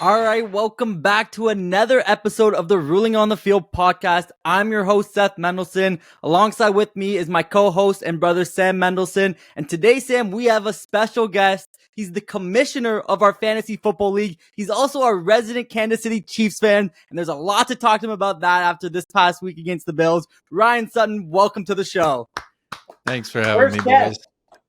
All right, welcome back to another episode of the Ruling on the Field podcast. I'm your host, Seth Mendelson. Alongside with me is my co-host and brother, Sam Mendelson. And today, Sam, we have a special guest. He's the commissioner of our fantasy football league. He's also our resident Kansas City Chiefs fan. And there's a lot to talk to him about that after this past week against the Bills. Ryan Sutton, welcome to the show. Thanks for having me, boys.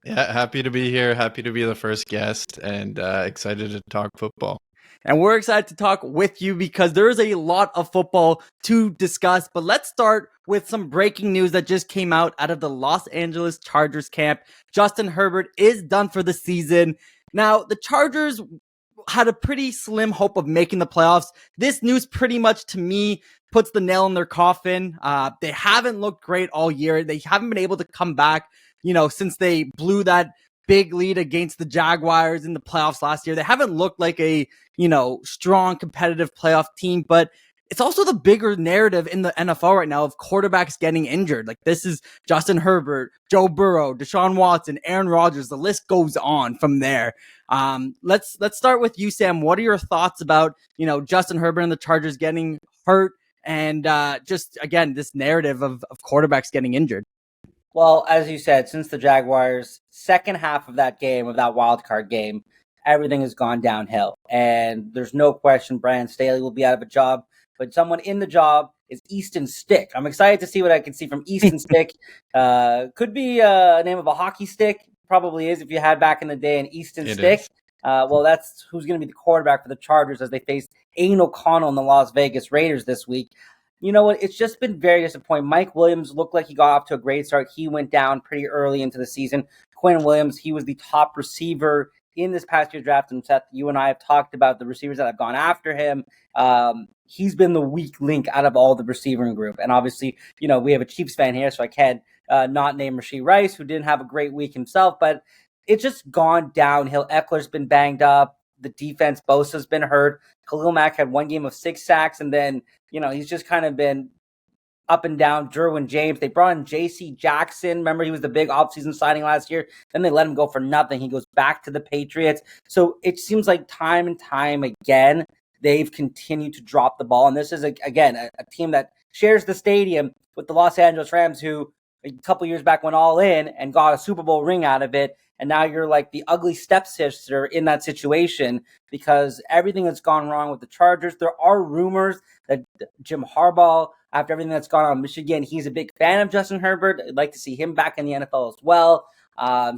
Yeah, happy to be here. Happy to be the first guest and excited to talk football. And we're excited to talk with you because there is a lot of football to discuss. But let's start with some breaking news that just came out of the Los Angeles Chargers camp. Justin Herbert is done for the season. Now, the Chargers had a pretty slim hope of making the playoffs. This news pretty much, to me, puts the nail in their coffin. They haven't looked great all year. They haven't been able to come back, since they blew that big lead against the Jaguars in the playoffs last year. They haven't looked like a, strong competitive playoff team, but it's also the bigger narrative in the NFL right now of quarterbacks getting injured. Like, this is Justin Herbert, Joe Burrow, Deshaun Watson, Aaron Rodgers. The list goes on from there. Let's start with you, Sam. What are your thoughts about, Justin Herbert and the Chargers getting hurt and just, again, this narrative of quarterbacks getting injured? Well, as you said, since the Jaguars' second half of that game, of that wild card game, everything has gone downhill. And there's no question Brandon Staley will be out of a job. But someone in the job is Easton Stick. I'm excited to see what I can see from Easton Stick. Could be a name of a hockey stick. Probably is if you had back in the day an Easton Stick. Well, that's who's going to be the quarterback for the Chargers as they face Aiden O'Connell and the Las Vegas Raiders this week. You know what? It's just been very disappointing. Mike Williams looked like he got off to a great start. He went down pretty early into the season. Quinn Williams, he was the top receiver in this past year's draft. And Seth, you and I have talked about the receivers that have gone after him. He's been the weak link out of all the receiving group. And obviously, we have a Chiefs fan here, so I can't not name Rashee Rice, who didn't have a great week himself. But it's just gone downhill. Eckler's been banged up. The defense, Bosa's been hurt. Khalil Mack had one game of 6 sacks, and then, he's just kind of been up and down. Derwin James, they brought in J.C. Jackson. Remember, he was the big offseason signing last year. Then they let him go for nothing. He goes back to the Patriots. So it seems like time and time again, they've continued to drop the ball. And this is, again, a team that shares the stadium with the Los Angeles Rams, who a couple years back went all in and got a Super Bowl ring out of it. And now you're like the ugly stepsister in that situation because everything that's gone wrong with the Chargers. There are rumors that Jim Harbaugh, after everything that's gone on in Michigan, he's a big fan of Justin Herbert. I'd like to see him back in the NFL as well.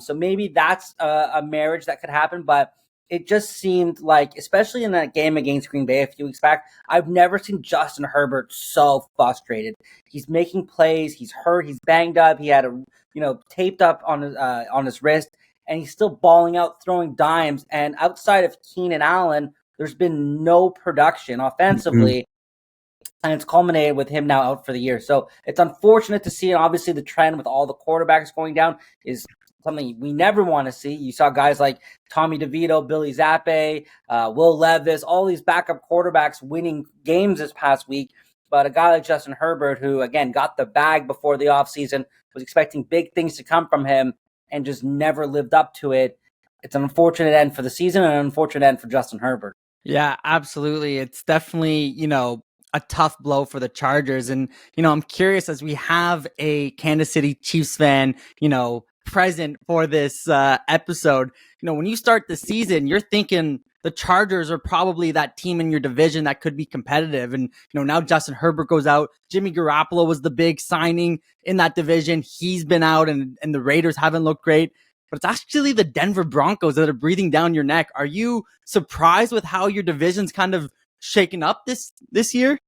So maybe that's a marriage that could happen. But it just seemed like, especially in that game against Green Bay a few weeks back, I've never seen Justin Herbert so frustrated. He's making plays. He's hurt. He's banged up. He had taped up on his wrist. And he's still balling out, throwing dimes. And outside of Keenan Allen, there's been no production offensively. And it's culminated with him now out for the year. So it's unfortunate to see. And obviously the trend with all the quarterbacks going down is something we never want to see. You saw guys like Tommy DeVito, Billy Zappe, Will Levis, all these backup quarterbacks winning games this past week. But a guy like Justin Herbert, who, again, got the bag before the offseason, was expecting big things to come from him, and just never lived up to it. It's an unfortunate end for the season and an unfortunate end for Justin Herbert. Yeah, absolutely. It's definitely, a tough blow for the Chargers. And, I'm curious, as we have a Kansas City Chiefs fan, present for this episode, when you start the season, you're thinking the Chargers are probably that team in your division that could be competitive. And, now Justin Herbert goes out. Jimmy Garoppolo was the big signing in that division. He's been out and the Raiders haven't looked great. But it's actually the Denver Broncos that are breathing down your neck. Are you surprised with how your division's kind of shaken up this year?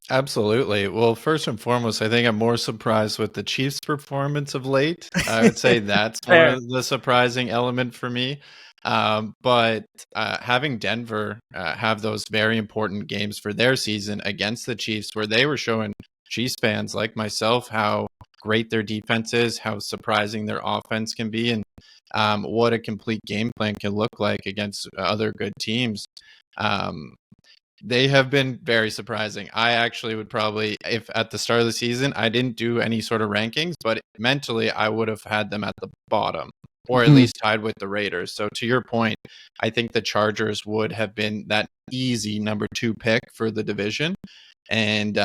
Absolutely. Well, first and foremost, I think I'm more surprised with the Chiefs' performance of late. I would say that's one of the surprising element for me. But having Denver have those very important games for their season against the Chiefs, where they were showing Chiefs fans like myself how great their defense is, how surprising their offense can be, and what a complete game plan can look like against other good teams. They have been very surprising. I actually would probably, if at the start of the season, I didn't do any sort of rankings, but mentally I would have had them at the bottom. or at least tied with the Raiders. So to your point, I think the Chargers would have been that easy number 2 pick for the division. And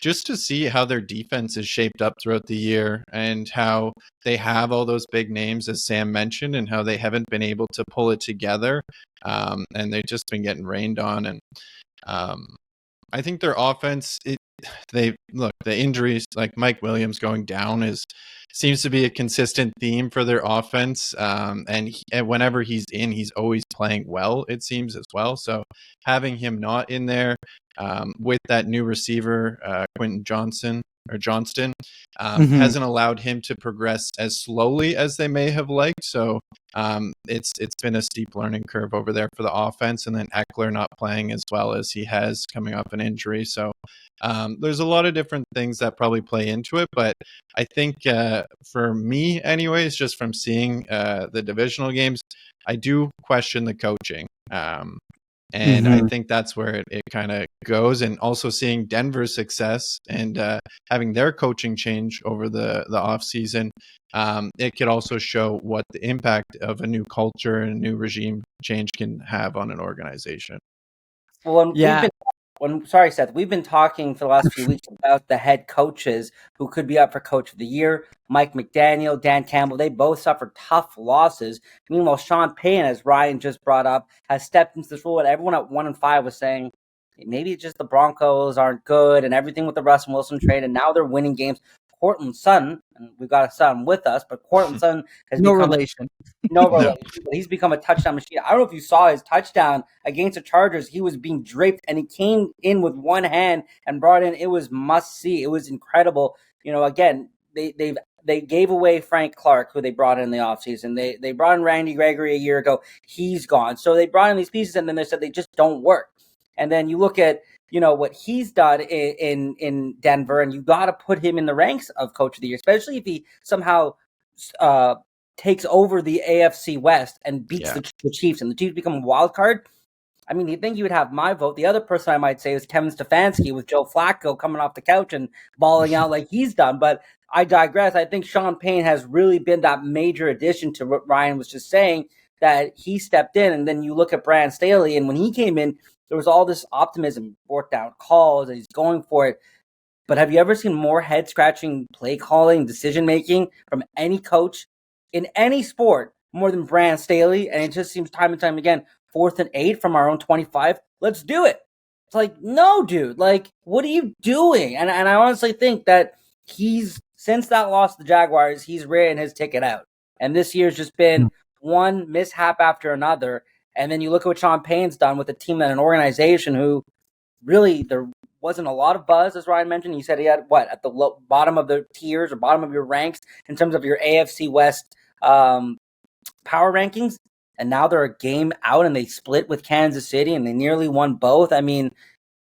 just to see how their defense is shaped up throughout the year and how they have all those big names, as Sam mentioned, and how they haven't been able to pull it together. And they've just been getting rained on. And I think their offense, the injuries, like Mike Williams going down, seems to be a consistent theme for their offense. And whenever he's in, he's always playing well, it seems, as well. So having him not in there, with that new receiver, Quentin Johnston, hasn't allowed him to progress as slowly as they may have liked. So it's been a steep learning curve over there for the offense. And then Eckler not playing as well as he has, coming off an injury. So there's a lot of different things that probably play into it. But I think for me, anyways, just from seeing the divisional games, I do question the coaching. And I think that's where it kind of goes. And also seeing Denver's success and having their coaching change over the off season, it could also show what the impact of a new culture and a new regime change can have on an organization. Well, sorry, Seth, we've been talking for the last few weeks about the head coaches who could be up for Coach of the Year. Mike McDaniel, Dan Campbell, they both suffered tough losses. Meanwhile, Sean Payton, as Ryan just brought up, has stepped into this role, and everyone at 1-5 was saying maybe it's just the Broncos aren't good and everything with the Russell Wilson trade, and now they're winning games. Cortland Sutton, and we've got a son with us, but Cortland Sutton has no relation. He's become a touchdown machine. I don't know if you saw his touchdown against the Chargers. He was being draped, and he came in with one hand and brought in. It was must see. It was incredible. Again, they gave away Frank Clark, who they brought in the offseason. They brought in Randy Gregory a year ago. He's gone. So they brought in these pieces, and then they said they just don't work. And then you look at what he's done in Denver, and you got to put him in the ranks of Coach of the Year, especially if he somehow takes over the AFC West and beats the Chiefs, and the Chiefs become a wild card. I mean, you think you would have my vote. The other person I might say is Kevin Stefanski, with Joe Flacco coming off the couch and balling out like he's done. But I digress. I think Sean Payton has really been that major addition to what Ryan was just saying, that he stepped in. And then you look at Brandon Staley, and when he came in, there was all this optimism, fourth down calls, and he's going for it. But have you ever seen more head-scratching play calling, decision-making from any coach in any sport more than Brandon Staley? And it just seems time and time again, 4th and 8 from our own 25. Let's do it. It's like, no, dude. Like, what are you doing? And I honestly think that since that loss to the Jaguars, he's written his ticket out. And this year's just been one mishap after another. And then you look at what Sean Payton's done with a team and an organization who really, there wasn't a lot of buzz, as Ryan mentioned. He said he had, at the bottom of the tiers or bottom of your ranks in terms of your AFC West power rankings. And now they're a game out, and they split with Kansas City, and they nearly won both. I mean,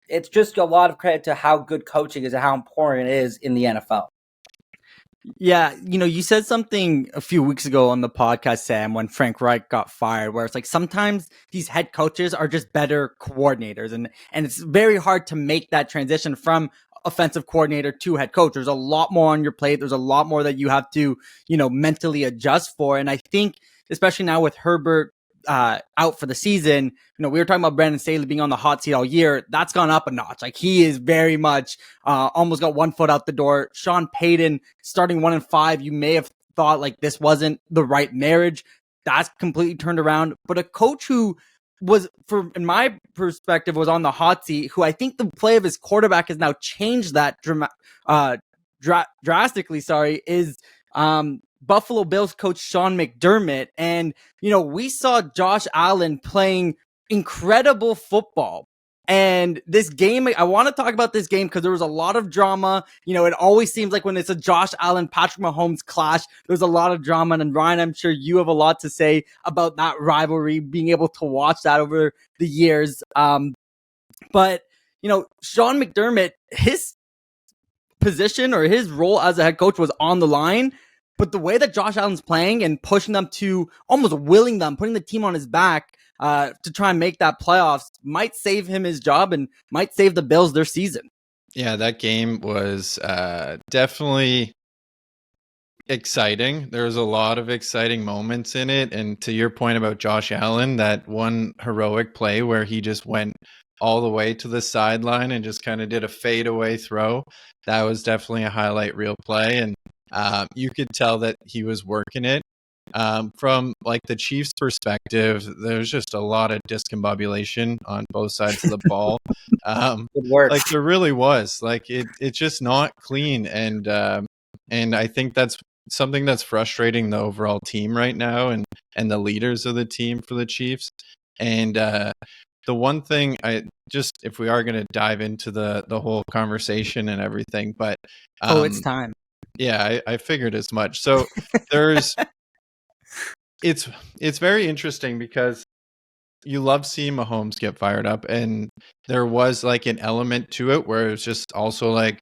it's just a lot of credit to how good coaching is and how important it is in the NFL. Yeah, you said something a few weeks ago on the podcast, Sam, when Frank Reich got fired, where it's like sometimes these head coaches are just better coordinators, and it's very hard to make that transition from offensive coordinator to head coach. There's a lot more on your plate. There's a lot more that you have to, mentally adjust for. And I think, especially now with Herbert out for the season, we were talking about Brandon Staley being on the hot seat all year. That's gone up a notch. Like, he is very much almost got one foot out the door. Sean Payton starting 1-5. You may have thought like this wasn't the right marriage. That's completely turned around. But a coach who was, in my perspective, was on the hot seat, who I think the play of his quarterback has now changed that drastically. Is Buffalo Bills coach Sean McDermott. And, we saw Josh Allen playing incredible football. And this game, I want to talk about this game because there was a lot of drama. It always seems like when it's a Josh Allen, Patrick Mahomes clash, there's a lot of drama. And Ryan, I'm sure you have a lot to say about that rivalry, being able to watch that over the years. But, Sean McDermott, his position or his role as a head coach was on the line. But the way that Josh Allen's playing and pushing them to almost willing them, putting the team on his back to try and make that playoffs might save him his job and might save the Bills their season. Yeah, that game was definitely exciting. There's a lot of exciting moments in it. And to your point about Josh Allen, that one heroic play where he just went all the way to the sideline and just kind of did a fadeaway throw, that was definitely a highlight reel play. And you could tell that he was working it. From like the Chiefs' perspective, there's just a lot of discombobulation on both sides of the ball. Good work. Like there really was. Like it's just not clean, and I think that's something that's frustrating the overall team right now, and the leaders of the team for the Chiefs. And the one thing I just, if we are going to dive into the whole conversation and everything, but it's time. Yeah, I figured as much. So there's it's very interesting because you love seeing Mahomes get fired up, and there was like an element to it where it's just also like,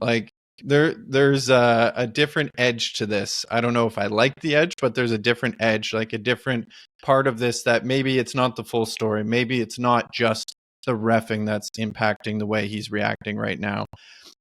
like there's a different edge to this. I don't know if I like the edge, but there's a different edge, like a different part of this that maybe it's not the full story. Maybe it's not just the reffing that's impacting the way he's reacting right now.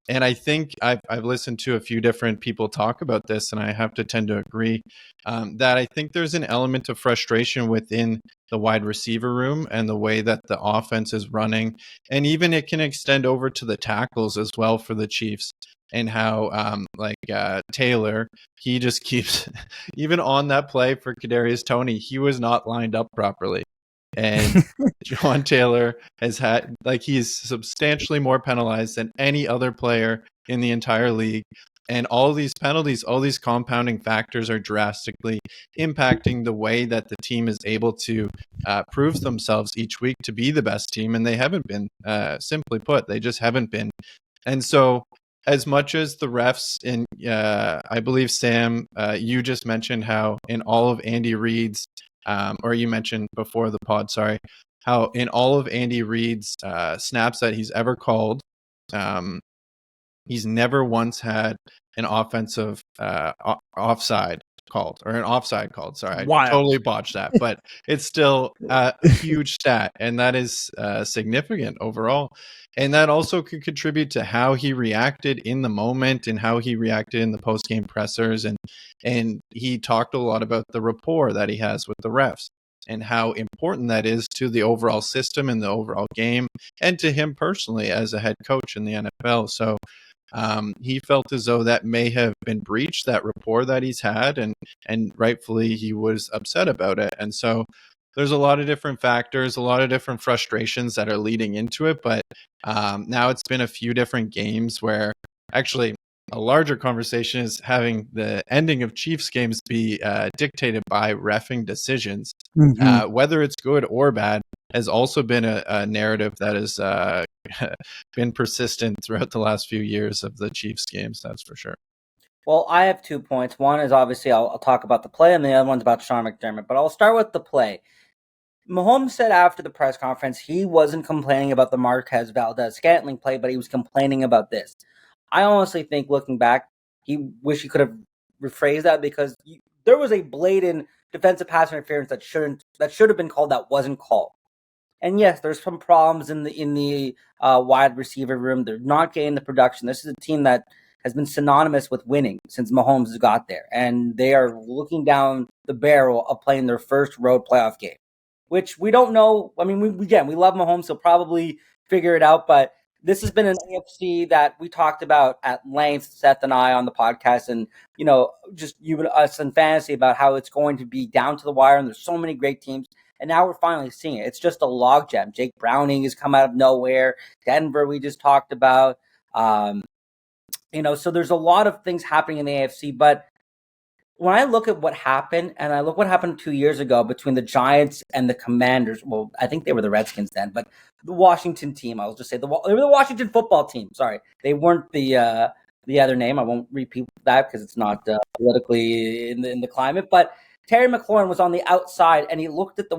And I think I've listened to a few different people talk about this, and I have to tend to agree that I think there's an element of frustration within the wide receiver room and the way that the offense is running. And even it can extend over to the tackles as well for the Chiefs, and how Taylor, he just keeps, even on that play for Kadarius Toney, he was not lined up properly. And John Taylor has had, like, he's substantially more penalized than any other player in the entire league. And all these penalties, all these compounding factors are drastically impacting the way that the team is able to prove themselves each week to be the best team. And they haven't been, simply put, they just haven't been. And so as much as the refs, and I believe, Sam, you just mentioned how in all of Andy Reid's, or you mentioned before the pod, sorry, how in all of Andy Reid's snaps that he's ever called, he's never once had an offensive offside called, or an offside called. Sorry, I totally botched that, but it's still a huge stat, and that is significant overall. And that also could contribute to how he reacted in the moment and how he reacted in the post-game pressers. And he talked a lot about the rapport that he has with the refs and how important that is to the overall system and the overall game, and to him personally as a head coach in the NFL. So he felt as though that may have been breached, that rapport that he's had, and rightfully he was upset about it. And so there's a lot of different factors, a lot of different frustrations that are leading into it. But now it's been a few different games where actually a larger conversation is having the ending of Chiefs games be dictated by reffing decisions. Whether it's good or bad has also been a narrative that has been persistent throughout the last few years of the Chiefs games, that's for sure. Well, I have 2 points. One is obviously I'll talk about the play, and the other one's about Sean McDermott. But I'll start with the play. Mahomes said after the press conference he wasn't complaining about the Marquez Valdes-Scantling play, but he was complaining about this. I honestly think, looking back, he wish he could have rephrased that, because there was a blatant defensive pass interference that should have been called that wasn't called. And yes, there's some problems in the wide receiver room. They're not getting the production. This is a team that has been synonymous with winning since Mahomes has got there, and they are looking down the barrel of playing their first road playoff game, which we don't know. I mean, we love Mahomes. He'll probably figure it out, but this has been an AFC that we talked about at length, Seth and I, on the podcast, and just you and us in fantasy, about how it's going to be down to the wire, and there's so many great teams. And now we're finally seeing it. It's just a logjam. Jake Browning has come out of nowhere. Denver, we just talked about. So there's a lot of things happening in the AFC. But when I look at what happened, and I look what happened 2 years ago between the Giants and the Commanders, well, I think they were the Redskins then, but the Washington team, I'll just say they were the Washington football team. Sorry, they weren't the other name. I won't repeat that because it's not politically in the climate. But Terry McLaurin was on the outside, and he looked at the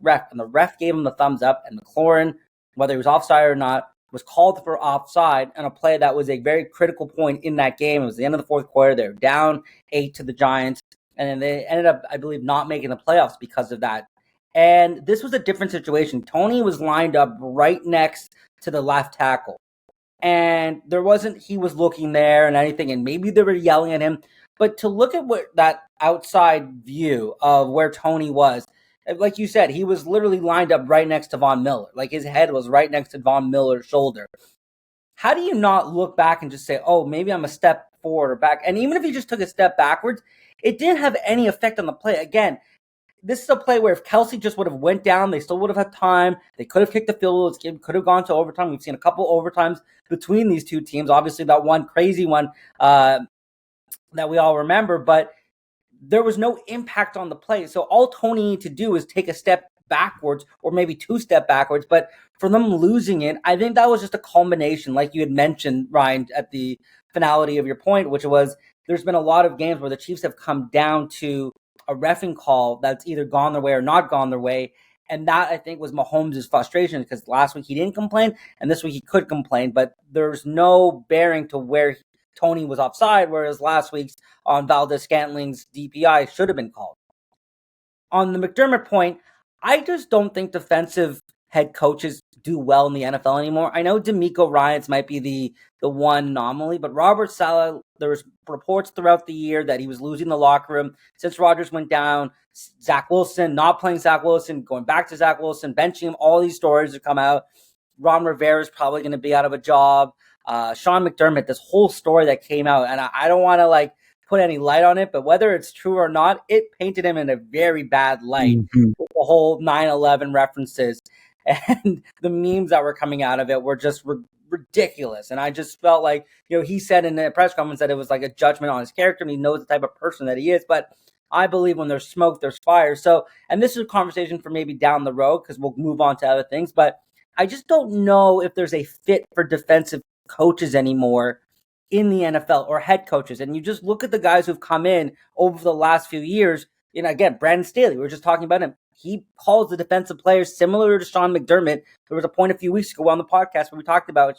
ref, and the ref gave him the thumbs up. And McLaurin, whether he was offside or not, was called for offside on a play that was a very critical point in that game. It was the end of the fourth quarter. They were down 8 to the Giants, and then they ended up, I believe, not making the playoffs because of that. And this was a different situation. Toney was lined up right next to the left tackle. and he was looking there and anything, and maybe they were yelling at him. But to look at what that outside view of where Tony was, like you said, he was literally lined up right next to Von Miller. Like his head was right next to Von Miller's shoulder. How do you not look back and just say, oh, maybe I'm a step forward or back? And even if he just took a step backwards, it didn't have any effect on the play. Again, this is a play where if Kelsey just would have went down, they still would have had time. They could have kicked the field goal. It could have gone to overtime. We've seen a couple overtimes between these two teams. Obviously, that one crazy one that we all remember, but there was no impact on the play. So all Tony needed to do is take a step backwards or maybe 2 step backwards. But for them losing it, I think that was just a culmination, like you had mentioned, Ryan, at the finality of your point, which was there's been a lot of games where the Chiefs have come down to a reffing call that's either gone their way or not gone their way. And that, I think, was Mahomes' frustration because last week he didn't complain and this week he could complain, but there's no bearing to where Tony was offside, whereas last week's on Valdez-Scantling's DPI should have been called. On the McDermott point, I just don't think defensive head coaches do well in the NFL anymore. I know DeMeco Ryans might be the one anomaly, but Robert Saleh, there was reports throughout the year that he was losing the locker room since Rodgers went down. Zach Wilson, not playing Zach Wilson, going back to Zach Wilson, benching him. All these stories have come out. Ron Rivera is probably going to be out of a job. Sean McDermott, this whole story that came out, and I don't want to put any light on it, but whether it's true or not, it painted him in a very bad light. Mm-hmm. With the whole 9/11 references and the memes that were coming out of it were just ridiculous. And I just felt like, he said in the press conference that it was like a judgment on his character and he knows the type of person that he is. But I believe when there's smoke, there's fire. So, and this is a conversation for maybe down the road because we'll move on to other things. But I just don't know if there's a fit for defensive coaches anymore in the NFL or head coaches. And you just look at the guys who've come in over the last few years. Again, Brandon Staley, we were just talking about him. He calls the defensive players similar to Sean McDermott. There was a point a few weeks ago on the podcast where we talked about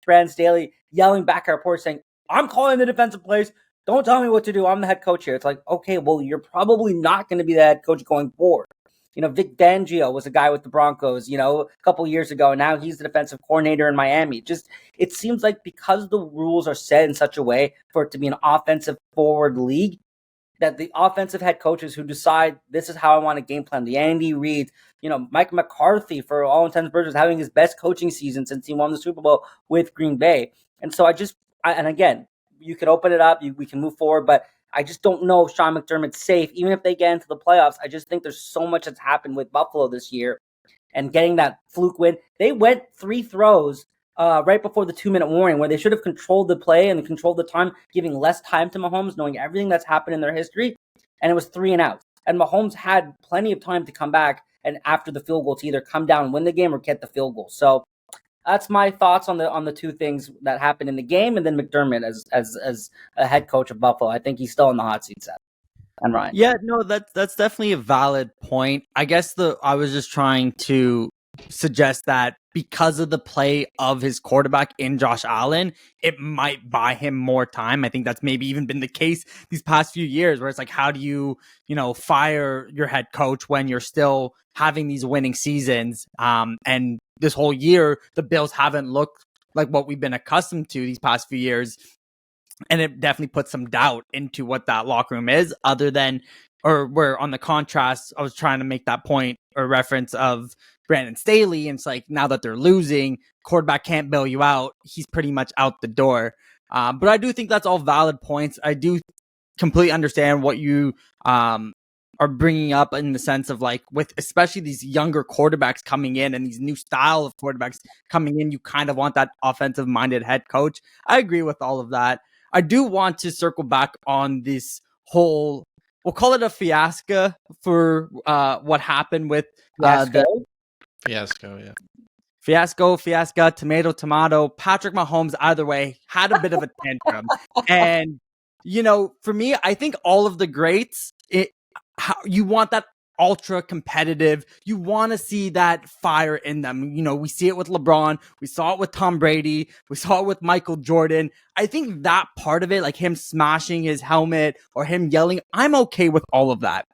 Brandon Staley yelling back at our reporters saying, I'm calling the defensive plays. Don't tell me what to do. I'm the head coach here. It's like, okay, well, you're probably not going to be the head coach going forward. Vic Fangio was a guy with the Broncos, a couple years ago, and now he's the defensive coordinator in Miami. It seems like because the rules are set in such a way for it to be an offensive forward league, that the offensive head coaches who decide this is how I want to game plan, the Andy Reid, Mike McCarthy, for all intents and purposes, having his best coaching season since he won the Super Bowl with Green Bay. And so and again, you could open it up, we can move forward, but I just don't know if Sean McDermott's safe. Even if they get into the playoffs, I just think there's so much that's happened with Buffalo this year and getting that fluke win. They went 3 throws right before the 2-minute warning where they should have controlled the play and controlled the time, giving less time to Mahomes, knowing everything that's happened in their history. And it was 3 and outs. And Mahomes had plenty of time to come back and after the field goal to either come down and win the game or get the field goal. So that's my thoughts on the 2 things that happened in the game. And then McDermott as a head coach of Buffalo, I think he's still in the hot seat, Seth. And Ryan. Yeah, no, that's definitely a valid point. I guess I was just trying to suggest that because of the play of his quarterback in Josh Allen, it might buy him more time. I think that's maybe even been the case these past few years where it's like, how do you, fire your head coach when you're still having these winning seasons? And this whole year, the Bills haven't looked like what we've been accustomed to these past few years. And it definitely puts some doubt into what that locker room is where on the contrast, I was trying to make that point or reference of Brandon Staley. And it's like, now that they're losing, quarterback can't bail you out. He's pretty much out the door. But I do think that's all valid points. I do completely understand what you are bringing up in the sense of with especially these younger quarterbacks coming in and these new style of quarterbacks coming in, you kind of want that offensive minded head coach. I agree with all of that. I do want to circle back on this whole, we'll call it a fiasco for what happened with Fiasco, yeah. Fiasco, tomato. Patrick Mahomes, either way, had a bit of a tantrum. And, for me, I think all of the greats, you want that ultra competitive. You want to see that fire in them. We see it with LeBron. We saw it with Tom Brady. We saw it with Michael Jordan. I think that part of it, like him smashing his helmet or him yelling, I'm okay with all of that.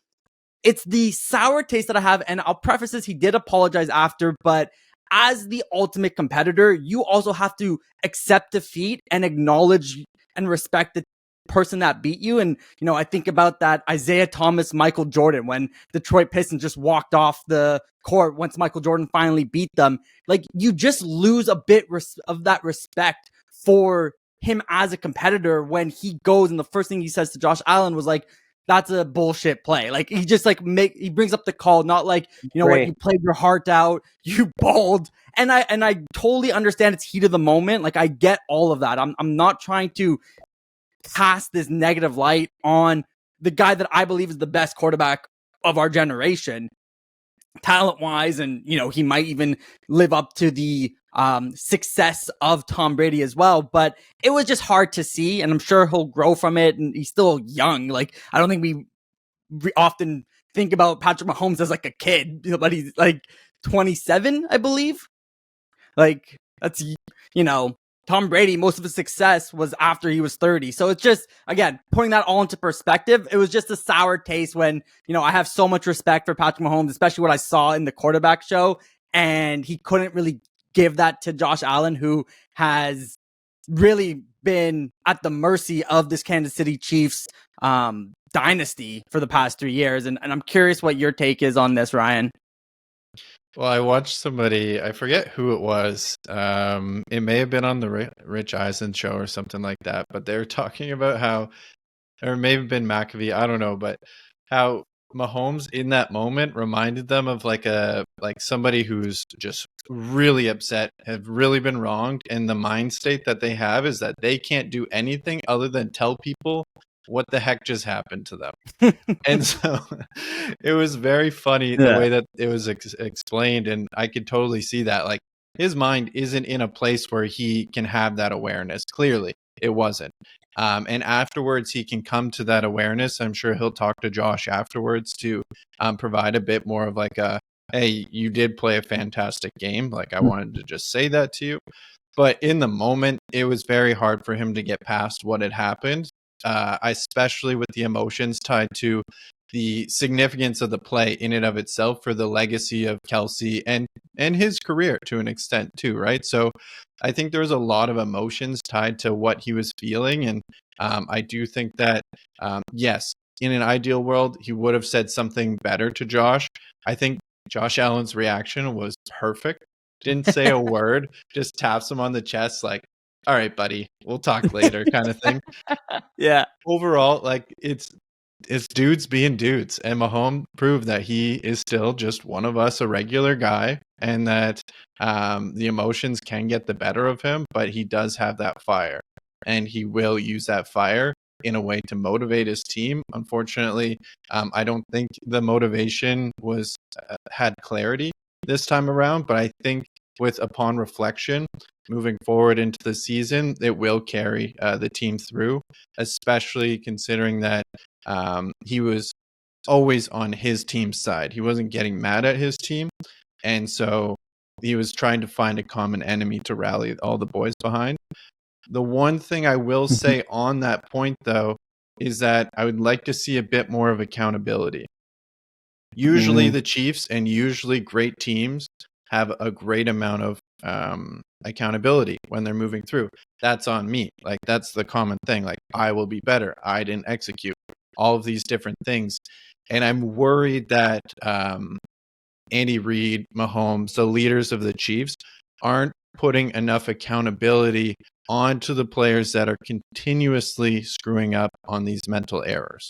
It's the sour taste that I have. And I'll preface this. He did apologize after, but as the ultimate competitor, you also have to accept defeat and acknowledge and respect the person that beat you. And, I think about that Isaiah Thomas, Michael Jordan, when Detroit Pistons just walked off the court once Michael Jordan finally beat them. Like, you just lose a bit of that respect for him as a competitor when he goes and the first thing he says to Josh Allen was like, that's a bullshit play. Like, he just he brings up the call, not like, what, you played your heart out, you balled. And I totally understand it's heat of the moment. Like, I get all of that. I'm not trying to cast this negative light on the guy that I believe is the best quarterback of our generation, talent wise. And, he might even live up to the success of Tom Brady as well. But it was just hard to see. And I'm sure he'll grow from it. And he's still young. Like, I don't think we often think about Patrick Mahomes as like a kid, but he's like 27, I believe. Like, that's, Tom Brady, most of his success was after he was 30. So it's just, again, putting that all into perspective, it was just a sour taste when, I have so much respect for Patrick Mahomes, especially what I saw in the quarterback show. And he couldn't really give that to Josh Allen, who has really been at the mercy of this Kansas City Chiefs dynasty for the past 3 years. And I'm curious what your take is on this, Ryan. Well, I watched somebody, I forget who it was. It may have been on the Rich Eisen show or something like that, but they were talking about how, or maybe been McAfee, I don't know, but how Mahomes in that moment reminded them of like somebody who's just really upset, have really been wronged, and the mind state that they have is that they can't do anything other than tell people what the heck just happened to them. And so it was very funny the way that it was explained, and I could totally see that. Like, his mind isn't in a place where he can have that awareness. Clearly it wasn't. And afterwards he can come to that awareness. I'm sure he'll talk to Josh afterwards to provide a bit more of like a, hey, you did play a fantastic game. Like, I wanted to just say that to you. But in the moment, it was very hard for him to get past what had happened. Especially with the emotions tied to the significance of the play in and of itself for the legacy of Kelsey and his career to an extent too, right? So I think there's a lot of emotions tied to what he was feeling. And I do think that, yes, in an ideal world, he would have said something better to Josh. I think Josh Allen's reaction was perfect. Didn't say a word, just taps him on the chest like, all right, buddy, we'll talk later kind of thing. Yeah. Overall, like, it's dudes being dudes, and Mahomes proved that he is still just one of us, a regular guy, and that the emotions can get the better of him, but he does have that fire, and he will use that fire in a way to motivate his team. Unfortunately, I don't think the motivation was had clarity this time around, but I think upon reflection, moving forward into the season, it will carry the team through, especially considering that he was always on his team's side. He wasn't getting mad at his team. And so he was trying to find a common enemy to rally all the boys behind. The one thing I will say on that point, though, is that I would like to see a bit more of accountability. Usually the Chiefs and usually great teams have a great amount of accountability when they're moving through. That's on me. Like, that's the common thing. Like, I will be better. I didn't execute all of these different things. And I'm worried that Andy Reid, Mahomes, the leaders of the Chiefs, aren't putting enough accountability onto the players that are continuously screwing up on these mental errors.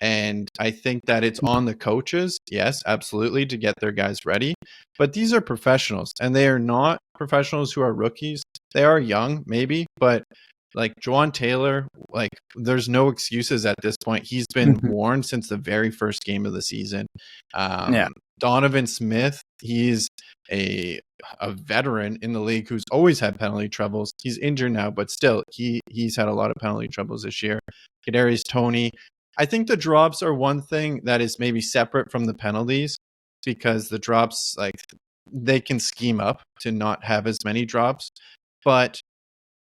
And I think that it's on the coaches, yes, absolutely, to get their guys ready. But these are professionals, and they are not professionals who are rookies. They are young, maybe, but like Juwan Taylor, like, there's no excuses at this point. He's been warned since the very first game of the season. Donovan Smith, he's a veteran in the league who's always had penalty troubles. He's injured now, but still, he's had a lot of penalty troubles this year. Kadarius Toney, I think the drops are one thing that is maybe separate from the penalties, because the drops, like, they can scheme up to not have as many drops. But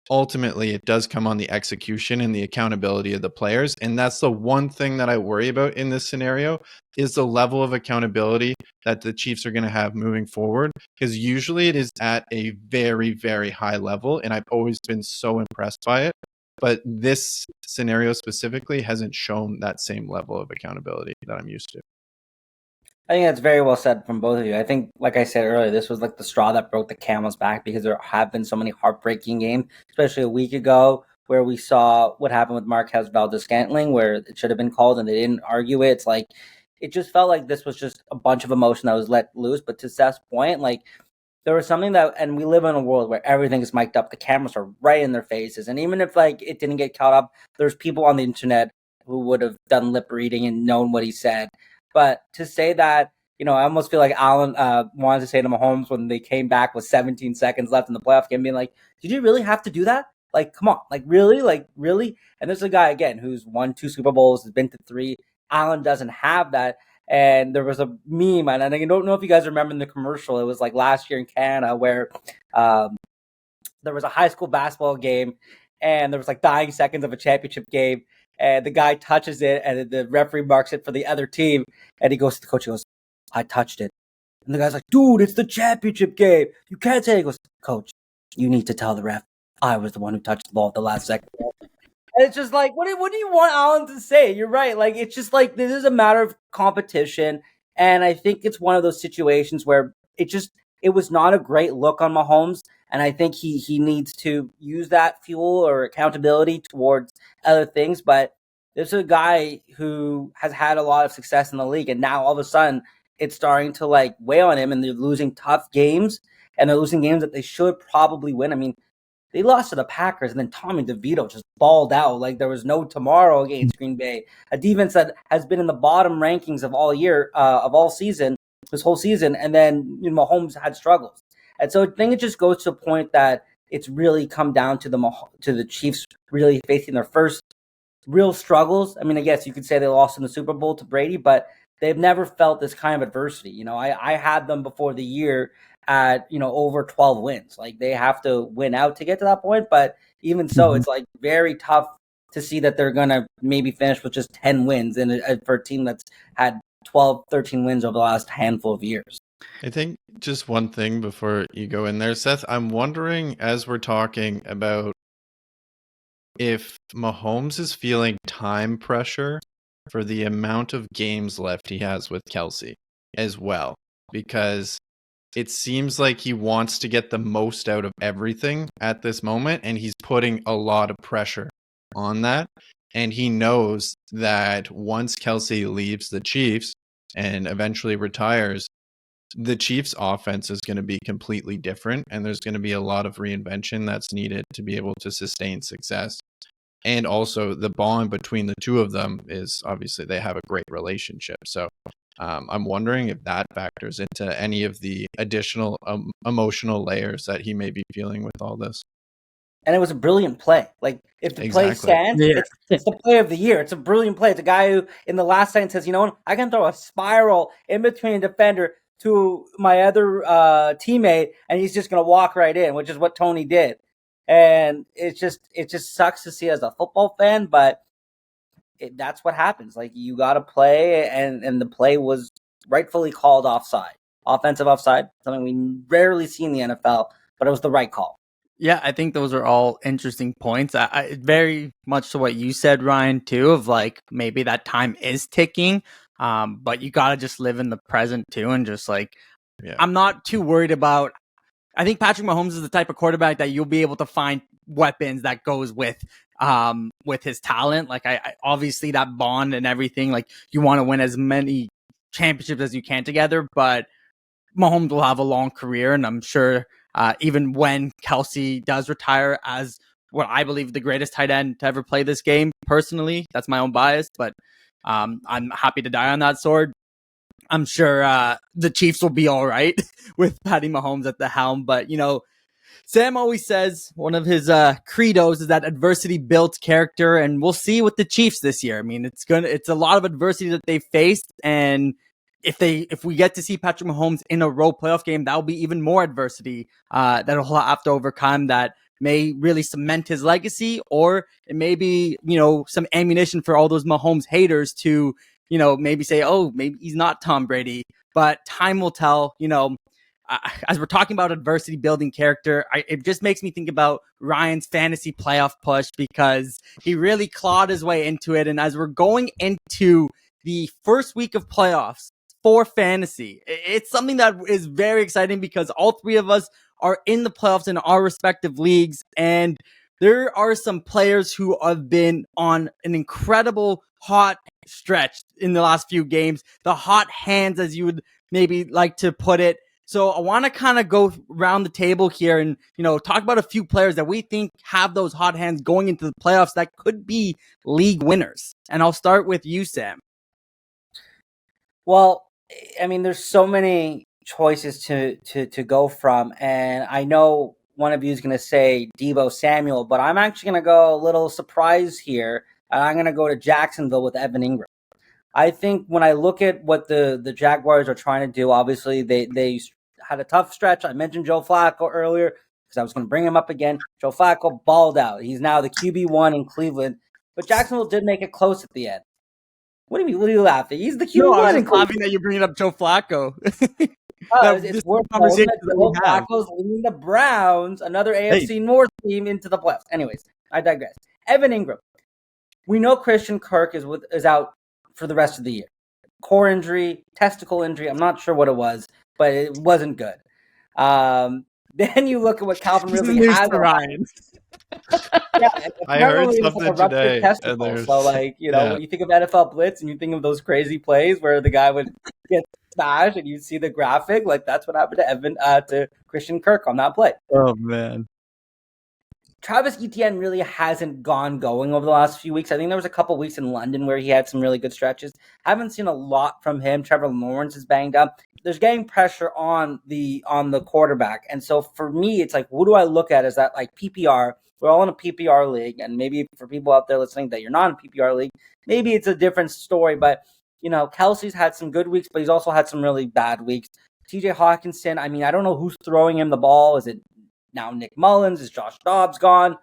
ultimately it does come on the execution and the accountability of the players. And that's the one thing that I worry about in this scenario is the level of accountability that the Chiefs are going to have moving forward, because usually it is at a very, very high level. And I've always been so impressed by it. But this scenario specifically hasn't shown that same level of accountability that I'm used to. I think that's very well said from both of you. I think, like I said earlier, this was like the straw that broke the camel's back, because there have been so many heartbreaking games, especially a week ago, where we saw what happened with Marquez Valdes-Scantling, where it should have been called and they didn't argue it. It's like, it just felt like this was just a bunch of emotion that was let loose. But to Seth's point, like, there was something that, and we live in a world where everything is mic'd up. The cameras are right in their faces. And even if like it didn't get caught up, there's people on the internet who would have done lip reading and known what he said. But to say that, I almost feel like Allen wanted to say to Mahomes when they came back with 17 seconds left in the playoff game, being like, did you really have to do that? Like, come on, like, really? Like, really? And there's a guy, again, who's won 2 Super Bowls, has been to 3. Allen doesn't have that. And there was a meme, and I don't know if you guys remember in the commercial, it was like last year in Canada where there was a high school basketball game, and there was like dying seconds of a championship game, and the guy touches it, and the referee marks it for the other team, and he goes to the coach, he goes, I touched it. And the guy's like, dude, it's the championship game. You can't say it. He goes, coach, you need to tell the ref I was the one who touched the ball at the last second. And it's just like, what do you want Allen to say? You're right. Like, it's just like, this is a matter of competition. And I think it's one of those situations where it was not a great look on Mahomes. And I think he needs to use that fuel or accountability towards other things. But there's a guy who has had a lot of success in the league, and now all of a sudden it's starting to like weigh on him, and they're losing tough games, and they're losing games that they should probably win. I mean, they lost to the Packers, and then Tommy DeVito just balled out like there was no tomorrow against Green Bay, a defense that has been in the bottom rankings of all year, of all season, this whole season, and then Mahomes had struggles. And so I think it just goes to a point that it's really come down to the Chiefs really facing their first real struggles. I mean, I guess you could say they lost in the Super Bowl to Brady, but they've never felt this kind of adversity. I had them before the year at, over 12 wins. Like, they have to win out to get to that point. But even so, it's like very tough to see that they're going to maybe finish with just 10 wins for a team that's had 12, 13 wins over the last handful of years. I think just one thing before you go in there, Seth, I'm wondering, as we're talking about, if Mahomes is feeling time pressure for the amount of games left he has with Kelsey as well, because it seems like he wants to get the most out of everything at this moment, and he's putting a lot of pressure on that. And he knows that once Kelsey leaves the Chiefs and eventually retires, the Chiefs' offense is going to be completely different, and there's going to be a lot of reinvention that's needed to be able to sustain success. And also the bond between the two of them is obviously they have a great relationship. So I'm wondering if that factors into any of the additional emotional layers that he may be feeling with all this. And it was a brilliant play. Like, if the play stands, it's the play of the year. It's a brilliant play. It's a guy who in the last second says, I can throw a spiral in between a defender to my other teammate, and he's just going to walk right in, which is what Tony did. And it just sucks to see as a football fan, but that's what happens. Like, you got to play, and the play was rightfully called offside, offensive offside, something we rarely see in the NFL, but it was the right call. Yeah, I think those are all interesting points. I very much to what you said, Ryan, too, of like maybe that time is ticking, but you got to just live in the present too, and just like, I'm not too worried about. I think Patrick Mahomes is the type of quarterback that you'll be able to find weapons that goes with his talent. Like, I obviously that bond and everything, like, you want to win as many championships as you can together, but Mahomes will have a long career, and I'm sure even when Kelsey does retire as what I believe the greatest tight end to ever play this game, personally, that's my own bias, but I'm happy to die on that sword. I'm sure the Chiefs will be all right with Patty Mahomes at the helm. But, Sam always says one of his credos is that adversity builds character, and we'll see with the Chiefs this year. I mean, it's a lot of adversity that they faced, and if we get to see Patrick Mahomes in a row playoff game, that'll be even more adversity that he'll have to overcome, that may really cement his legacy, or it may be, some ammunition for all those Mahomes haters to, maybe say, oh, maybe he's not Tom Brady. But time will tell. As we're talking about adversity building character, it just makes me think about Ryan's fantasy playoff push, because he really clawed his way into it. And as we're going into the first week of playoffs for fantasy, it's something that is very exciting, because all three of us are in the playoffs in our respective leagues. And there are some players who have been on an incredible hot stretch in the last few games, the hot hands, as you would maybe like to put it. So I want to kind of go around the table here and, talk about a few players that we think have those hot hands going into the playoffs that could be league winners. And I'll start with you, Sam. Well, I mean, there's so many choices to go from. And I know one of you is going to say Deebo Samuel, but I'm actually going to go a little surprise here. And I'm going to go to Jacksonville with Evan Engram. I think when I look at what the Jaguars are trying to do, obviously they had a tough stretch. I mentioned Joe Flacco earlier because I was going to bring him up again. Joe Flacco balled out. He's now the QB1 in Cleveland, but Jacksonville did make it close at the end. What are you laughing? He's the QB1. No, I was just laughing that you're bringing up Joe Flacco. It's worth conversation that Joe Flacco's leading the Browns, another AFC North team, into the playoffs. Anyways, I digress. Evan Engram. We know Christian Kirk is out for the rest of the year. Core injury, testicle injury. I'm not sure what it was, but it wasn't good. Then you look at what Calvin Ridley has. Ryan. I heard something today. So, when you think of NFL Blitz and you think of those crazy plays where the guy would get smashed and you see the graphic, like that's what happened to Christian Kirk on that play. Oh, man. Travis Etienne really hasn't gone going over the last few weeks. I think there was a couple weeks in London where he had some really good stretches. Haven't seen a lot from him. Trevor Lawrence is banged up. There's getting pressure on the quarterback. And so for me, it's like, what do I look at? Is that like PPR? We're all in a PPR league. And maybe for people out there listening that you're not in a PPR league, maybe it's a different story. But, Kelsey's had some good weeks, but he's also had some really bad weeks. TJ Hawkinson, I mean, I don't know who's throwing him the ball. Is it now Nick Mullins? Is Josh Dobbs gone?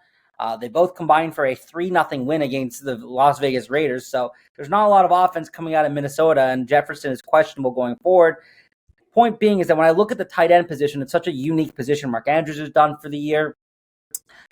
They both combined for a 3-0 win against the Las Vegas Raiders. So there's not a lot of offense coming out of Minnesota, and Jefferson is questionable going forward. Point being is that when I look at the tight end position, it's such a unique position. Mark Andrews is done for the year.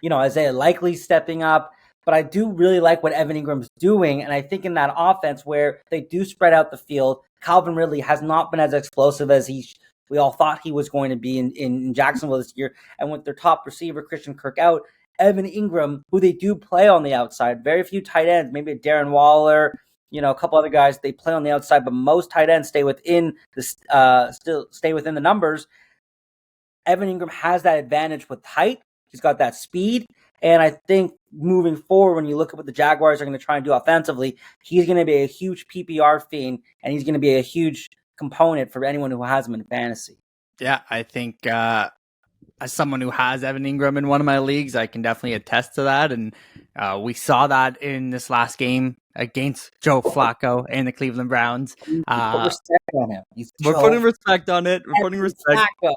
Isaiah Likely stepping up. But I do really like what Evan Ingram's doing, and I think in that offense where they do spread out the field, Calvin Ridley has not been as explosive as we all thought he was going to be in Jacksonville this year. And with their top receiver, Christian Kirk, out, Evan Engram, who they do play on the outside, very few tight ends, maybe a Darren Waller, a couple other guys, they play on the outside, but most tight ends stay within the numbers. Evan Engram has that advantage with height. He's got that speed. And I think moving forward, when you look at what the Jaguars are going to try and do offensively, he's going to be a huge PPR fiend, and he's going to be a huge component for anyone who has him in fantasy. Yeah, I think as someone who has Evan Engram in one of my leagues, I can definitely attest to that. And we saw that in this last game against Joe Flacco and the Cleveland Browns. Put respect on him. We're putting respect on it. We're putting respect. Flacco.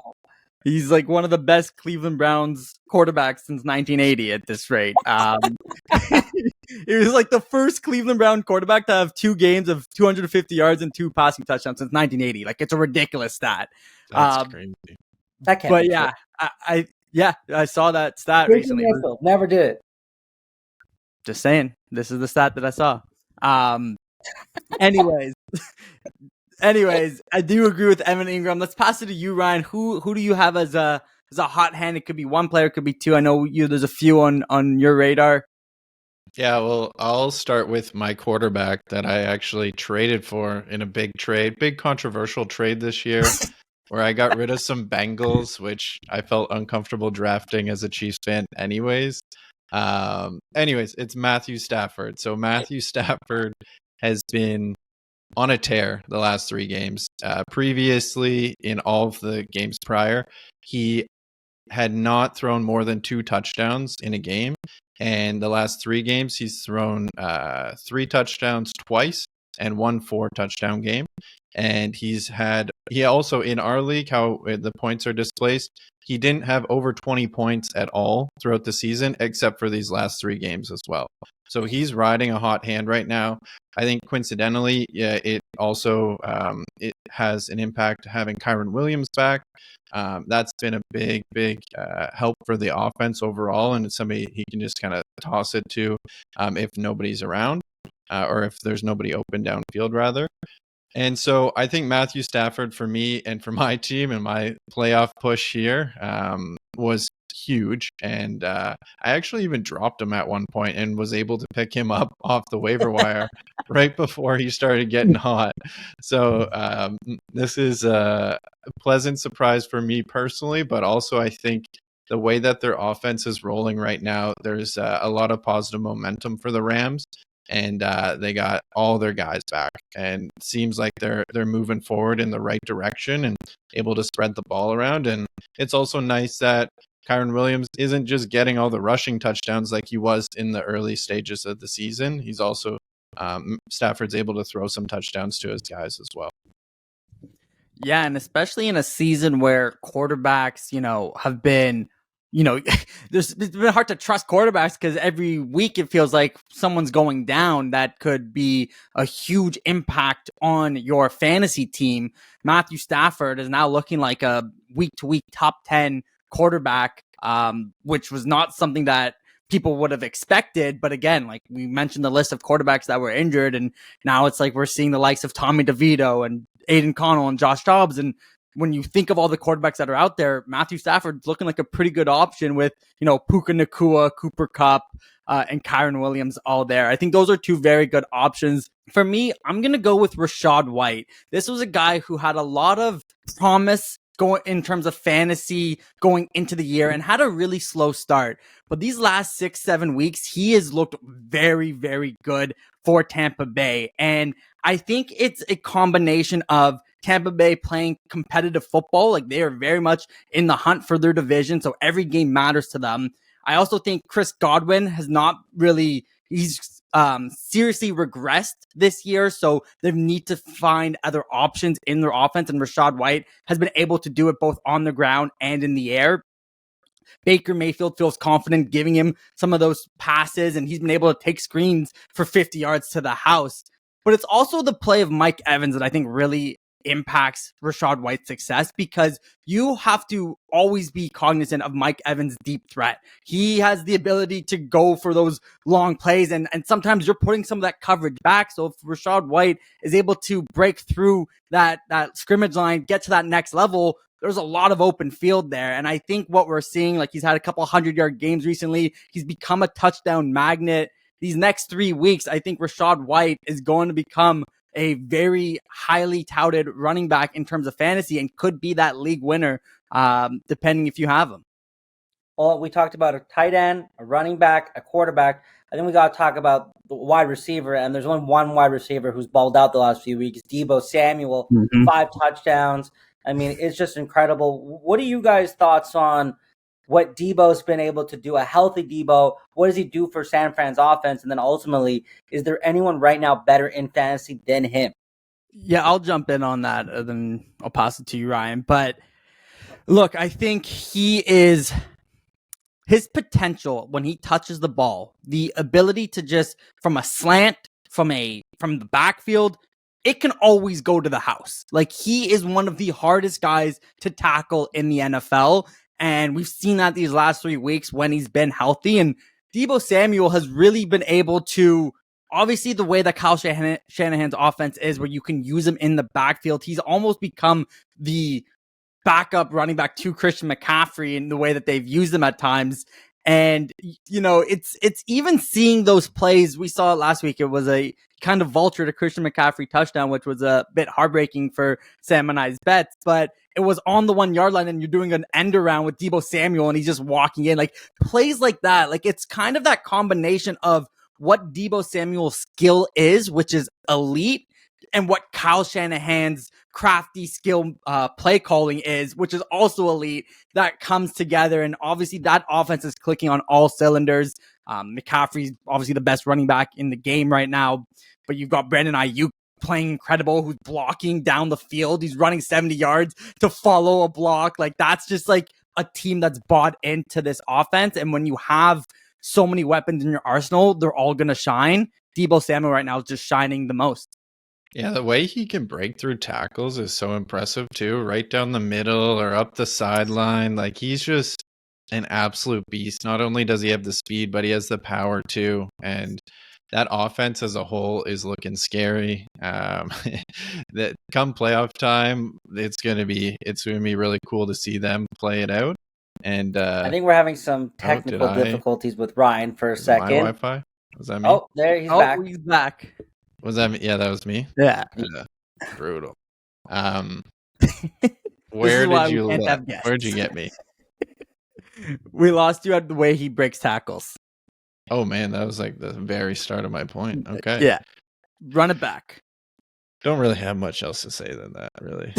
He's like one of the best Cleveland Browns quarterbacks since 1980 at this rate. It was like the first Cleveland Brown quarterback to have 2 games of 250 yards and 2 passing touchdowns since 1980. Like, it's a ridiculous stat. That's crazy. That can't but be yeah, I saw that stat recently. Never did it. Just saying, this is the stat that I saw. Anyways, I do agree with Evan Engram. Let's pass it to you, Ryan. Who do you have as a hot hand? It could be one player, it could be 2. I know there's a few on your radar. Yeah, well, I'll start with my quarterback that I actually traded for in a big controversial trade this year, where I got rid of some Bengals, which I felt uncomfortable drafting as a Chiefs fan anyways. It's Matthew Stafford. So Matthew Stafford has been on a tear the last 3 games. Previously, in all of the games prior, he had not thrown more than 2 touchdowns in a game. And the last 3 games, he's thrown 3 touchdowns twice and 1 4-touchdown game. And he also in our league, how the points are displaced, he didn't have over 20 points at all throughout the season, except for these last 3 games as well. So he's riding a hot hand right now. I think coincidentally, it also it has an impact having Kyren Williams back. That's been a big help for the offense overall, and it's somebody he can just kind of toss it to if nobody's around or if there's nobody open downfield rather. And so I think Matthew Stafford for me and for my team and my playoff push here was huge. And I actually even dropped him at one point and was able to pick him up off the waiver wire right before he started getting hot. So this is a pleasant surprise for me personally, but also I think the way that their offense is rolling right now, there's a lot of positive momentum for the Rams. And they got all their guys back, and it seems like they're moving forward in the right direction and able to spread the ball around. And it's also nice that Kyren Williams isn't just getting all the rushing touchdowns like he was in the early stages of the season. He's also Stafford's able to throw some touchdowns to his guys as well. Yeah, and especially in a season where quarterbacks, have been it's been hard to trust quarterbacks because every week it feels like someone's going down that could be a huge impact on your fantasy team. Matthew Stafford is now looking like a week-to-week top 10 quarterback, which was not something that people would have expected. But again, like we mentioned the list of quarterbacks that were injured, and now it's like we're seeing the likes of Tommy DeVito and Aiden Connell and Josh Dobbs. And when you think of all the quarterbacks that are out there, Matthew Stafford's looking like a pretty good option with, Puka Nacua, Cooper Kupp, and Kyren Williams all there. I think those are 2 very good options. For me, I'm going to go with Rachaad White. This was a guy who had a lot of promise going in terms of fantasy going into the year and had a really slow start. But these last 6-7 weeks, he has looked very, very good for Tampa Bay. And I think it's a combination of Tampa Bay playing competitive football. Like they are very much in the hunt for their division. So every game matters to them. I also think Chris Godwin has not really, he's seriously regressed this year. So they need to find other options in their offense. And Rachaad White has been able to do it both on the ground and in the air. Baker Mayfield feels confident giving him some of those passes, and he's been able to take screens for 50 yards to the house. But it's also the play of Mike Evans that I think really impacts Rachaad White's success, because you have to always be cognizant of Mike Evans' deep threat. He has the ability to go for those long plays, and sometimes you're putting some of that coverage back. So if Rachaad White is able to break through that scrimmage line, get to that next level, there's a lot of open field there. And I think what we're seeing, like he's had a couple 100-yard games recently. He's become a touchdown magnet. These next 3 weeks, I think Rachaad White is going to become a very highly touted running back in terms of fantasy and could be that league winner, depending if you have him. Well, we talked about a tight end, a running back, a quarterback. I think we got to talk about the wide receiver, and there's only one wide receiver who's balled out the last few weeks, Deebo Samuel, 5 touchdowns. I mean, it's just incredible. What are you guys' thoughts on what Deebo's been able to do, a healthy Deebo? What does he do for San Fran's offense? And then ultimately, is there anyone right now better in fantasy than him? Yeah, I'll jump in on that, and then I'll pass it to you, Ryan. But look, I think his potential when he touches the ball, the ability to just from a slant, from the backfield, it can always go to the house. Like he is one of the hardest guys to tackle in the NFL. And we've seen that these last 3 weeks when he's been healthy. And Deebo Samuel has really been able to, obviously the way that Kyle Shanahan's offense is, where you can use him in the backfield. He's almost become the backup running back to Christian McCaffrey in the way that they've used him at times. And, it's even seeing those plays. We saw it last week. It was a kind of vulture to Christian McCaffrey touchdown, which was a bit heartbreaking for Sam and I's bets, but it was on the 1 yard line and you're doing an end around with Deebo Samuel and he's just walking in. Like plays like that. Like it's kind of that combination of what Deebo Samuel's skill is, which is elite, and what Kyle Shanahan's crafty skill play calling is, which is also elite, that comes together. And obviously that offense is clicking on all cylinders. McCaffrey's obviously the best running back in the game right now, but you've got Brandon Ayuk playing incredible, who's blocking down the field. He's running 70 yards to follow a block. Like, that's just like a team that's bought into this offense. And when you have so many weapons in your arsenal, they're all going to shine. Deebo Samuel right now is just shining the most. Yeah, the way he can break through tackles is so impressive too, right down the middle or up the sideline. Like, he's just an absolute beast. Not only does he have the speed, but he has the power too. And that offense as a whole is looking scary. That come playoff time, it's gonna be really cool to see them play it out. And I think we're having some technical difficulties with Ryan for a second. My Wi-Fi? Was that me? Oh, there he's back. He's back. Was that me? Yeah, that was me. Yeah. Brutal. Where'd you get me? We lost you at the way he breaks tackles. Oh man, that was like the very start of my point. Okay. Yeah. Run it back. Don't really have much else to say than that, really.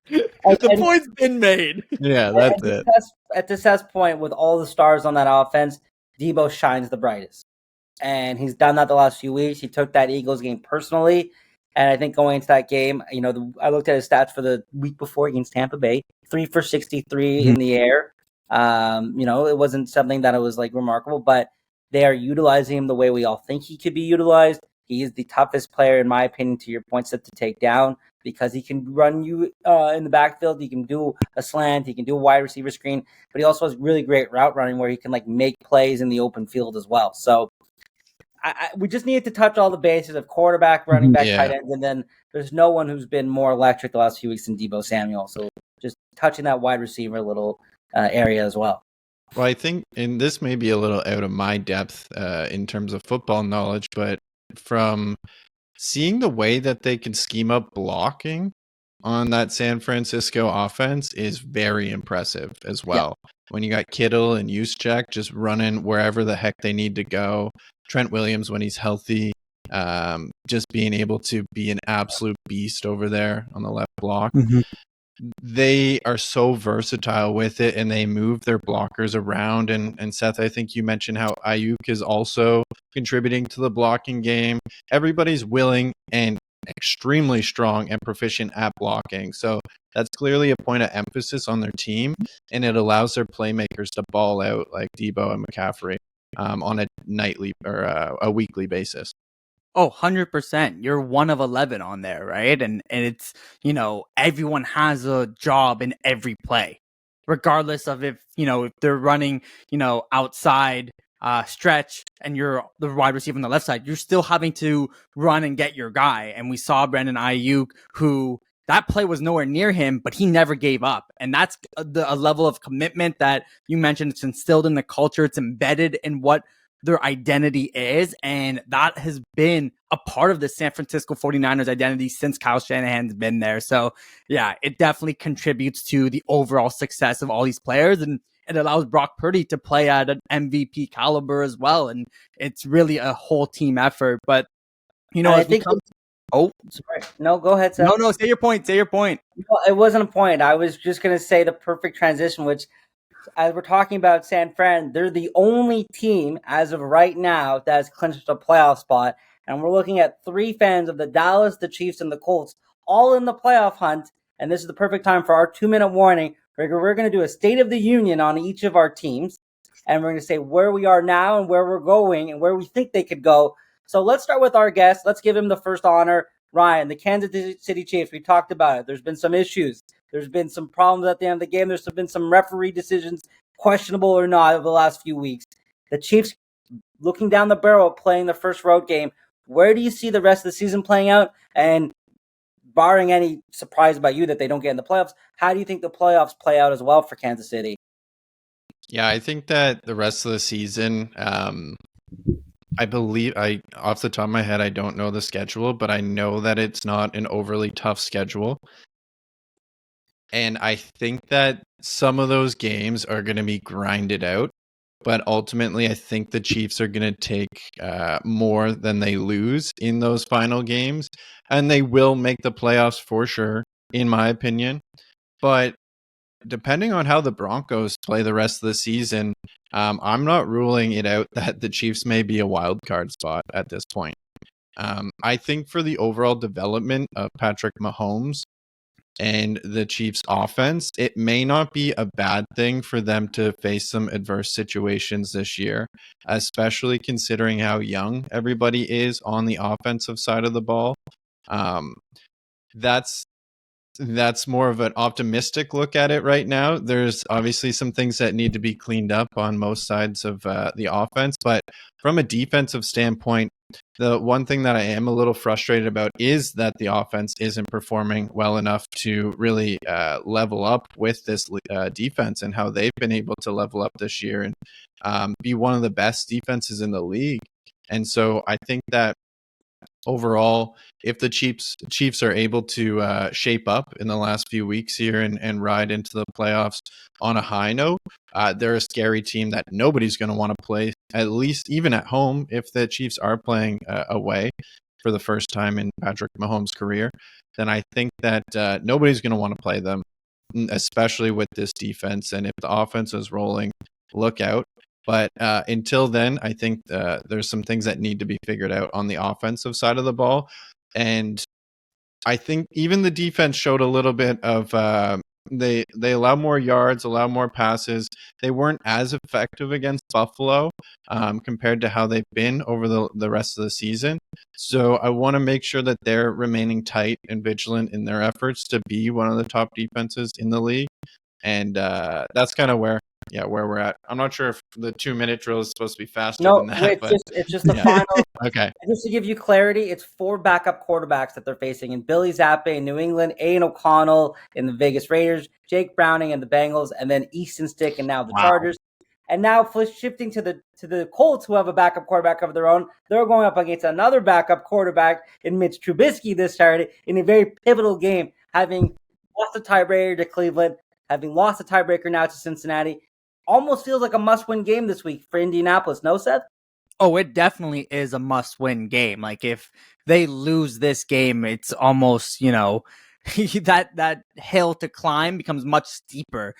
The point's been made. Yeah, that's it. At the test point, with all the stars on that offense, Deebo shines the brightest. And he's done that the last few weeks. He took that Eagles game personally. And I think going into that game, I looked at his stats for the week before against Tampa Bay, 3 for 63 in the air. It wasn't something that it was like remarkable, but they are utilizing him the way we all think he could be utilized. He is the toughest player, in my opinion, to your point set to take down, because he can run you in the backfield. He can do a slant. He can do a wide receiver screen, but he also has really great route running where he can like make plays in the open field as well. So we just needed to touch all the bases of quarterback, running back, tight ends, and then there's no one who's been more electric the last few weeks than Deebo Samuel. So just touching that wide receiver little area as well. Well, I think, and this may be a little out of my depth in terms of football knowledge, but from seeing the way that they can scheme up blocking on that San Francisco offense is very impressive as well. Yeah. When you got Kittle and Juszczyk just running wherever the heck they need to go, Trent Williams when he's healthy, just being able to be an absolute beast over there on the left block. Mm-hmm. They are so versatile with it, and they move their blockers around. And Seth, I think you mentioned how Ayuk is also contributing to the blocking game. Everybody's willing and extremely strong and proficient at blocking. So that's clearly a point of emphasis on their team, and it allows their playmakers to ball out like Deebo and McCaffrey on a nightly or a weekly basis. Oh, 100%. You're 1 of 11 on there, right? And it's, everyone has a job in every play, regardless of if they're running, outside stretch and you're the wide receiver on the left side, you're still having to run and get your guy. And we saw Brandon Ayuk, who that play was nowhere near him, but he never gave up. And that's a level of commitment that you mentioned. It's instilled in the culture. It's embedded in what their identity is, and that has been a part of the San Francisco 49ers identity since Kyle Shanahan's been there. So yeah, it definitely contributes to the overall success of all these players, and it allows Brock Purdy to play at an MVP caliber as well. And it's really a whole team effort. But I think sorry. No, go ahead, Seth. No, say your point. Well, it wasn't a point. I was just going to say the perfect transition, which, as we're talking about San Fran, they're the only team as of right now that has clinched a playoff spot. And we're looking at 3 fans of the Dallas, the Chiefs, and the Colts all in the playoff hunt. And this is the perfect time for our 2-minute warning. We're going to do a State of the Union on each of our teams. And we're going to say where we are now and where we're going and where we think they could go. So let's start with our guest. Let's give him the first honor. Ryan, the Kansas City Chiefs. We talked about it. There's been some issues. There's been some problems at the end of the game. There's been some referee decisions, questionable or not, over the last few weeks. The Chiefs, looking down the barrel, playing the first road game. Where do you see the rest of the season playing out? And barring any surprise about you that they don't get in the playoffs, how do you think the playoffs play out as well for Kansas City? Yeah, I think that the rest of the season, I believe, off the top of my head, I don't know the schedule, but I know that it's not an overly tough schedule. And I think that some of those games are going to be grinded out. But ultimately, I think the Chiefs are going to take more than they lose in those final games. And they will make the playoffs for sure, in my opinion. But depending on how the Broncos play the rest of the season, I'm not ruling it out that the Chiefs may be a wild card spot at this point. I think for the overall development of Patrick Mahomes and the Chiefs offense, it may not be a bad thing for them to face some adverse situations this year, especially considering how young everybody is on the offensive side of the ball. That's more of an optimistic look at it right now. There's obviously some things that need to be cleaned up on most sides of the offense, but from a defensive standpoint, the one thing that I am a little frustrated about is that the offense isn't performing well enough to really level up with this defense and how they've been able to level up this year and be one of the best defenses in the league. And so I think that overall, if the Chiefs are able to shape up in the last few weeks here and ride into the playoffs on a high note, they're a scary team that nobody's going to want to play, at least even at home, if the Chiefs are playing away for the first time in Patrick Mahomes' career. Then I think that nobody's going to want to play them, especially with this defense. And if the offense is rolling, look out. But until then, I think there's some things that need to be figured out on the offensive side of the ball. And I think even the defense showed a little bit of they allow more yards, allow more passes. They weren't as effective against Buffalo compared to how they've been over the rest of the season. So I want to make sure that they're remaining tight and vigilant in their efforts to be one of the top defenses in the league. And that's kind of where we're at. I'm not sure if the 2-minute drill is supposed to be faster than that. It's just the final. Okay. Just to give you clarity, it's 4 backup quarterbacks that they're facing in Billy Zappa in New England, Aiden O'Connell in the Vegas Raiders, Jake Browning in the Bengals, and then Easton Stick and now the Chargers. And now shifting to the Colts, who have a backup quarterback of their own, they're going up against another backup quarterback in Mitch Trubisky this Saturday in a very pivotal game, having lost a tiebreaker to Cleveland, having lost a tiebreaker now to Cincinnati. Almost feels like a must-win game this week for Indianapolis. No, Seth? Oh, it definitely is a must-win game. Like, if they lose this game, it's almost, that hill to climb becomes much steeper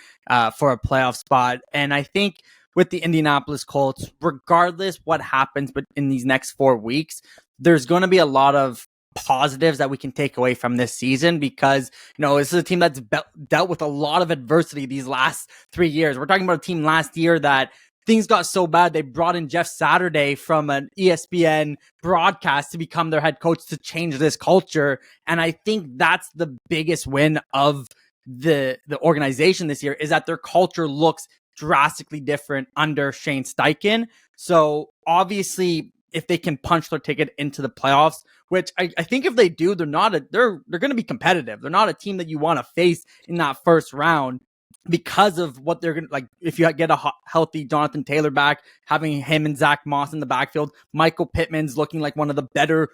for a playoff spot. And I think with the Indianapolis Colts, regardless what happens but in these next 4 weeks, there's going to be a lot of positives that we can take away from this season because, this is a team that's dealt with a lot of adversity these last 3 years. We're talking about a team last year that things got so bad, they brought in Jeff Saturday from an ESPN broadcast to become their head coach to change this culture. And I think that's the biggest win of the organization this year is that their culture looks drastically different under Shane Steichen. So obviously, if they can punch their ticket into the playoffs, which I think if they do, they're going to be competitive. They're not a team that you want to face in that first round because of what they're going to, like, if you get a healthy Jonathan Taylor back, having him and Zach Moss in the backfield, Michael Pittman's looking like one of the better,